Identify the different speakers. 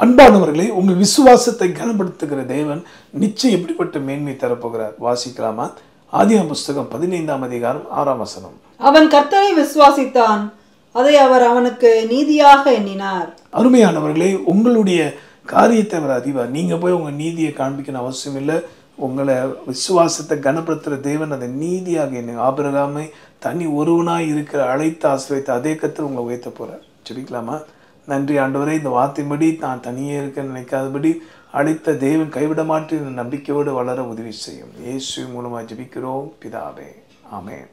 Speaker 1: அன்பானவர்களே, உங்கள் விசுவாசத்தை கனப்படுத்துகிற தேவன் நிச்சயம் எப்படிப்பட்ட மேன்மை தரப்போகிறார்? வாசிக்கலாமா? ஆதியாகமம் புஸ்தகம் 15ஆம் அதிகாரம் 6ஆம் வசனம்.
Speaker 2: அவன் கர்த்தரை விசுவாசித்தான், அதை அவர் அவனுக்கு நீதியாக எண்ணினார்.
Speaker 1: அருமையானவர்களே, உங்களுடைய காரியத்தை அவர் அறிவார். நீங்க போய் உங்க நீதியை காண்பிக்கணும் அவசியம் இல்லை. உங்களை விசுவாசத்தை கனப்படுத்துகிற தேவன் அதை நீதியாக எண்ணுங்க. ஆபிரகாமை தனி ஒருவனாய் இருக்கிற அழைத்து ஆசிரியத்த அதே கர்த்தர் உங்களை உயர்த்த போறார். ஜெபிக்கலாமா? நன்றி ஆண்டவரே, இந்த வார்த்தையின்படி நான் தனியே இருக்க நினைக்காதபடி அழைத்த தேவன் கைவிட மாட்டேன் நம்பிக்கையோடு வளர உதவி செய்யும். இயேசு மூலமாக ஜெபிக்கிறோம் பிதாவே, ஆமென்.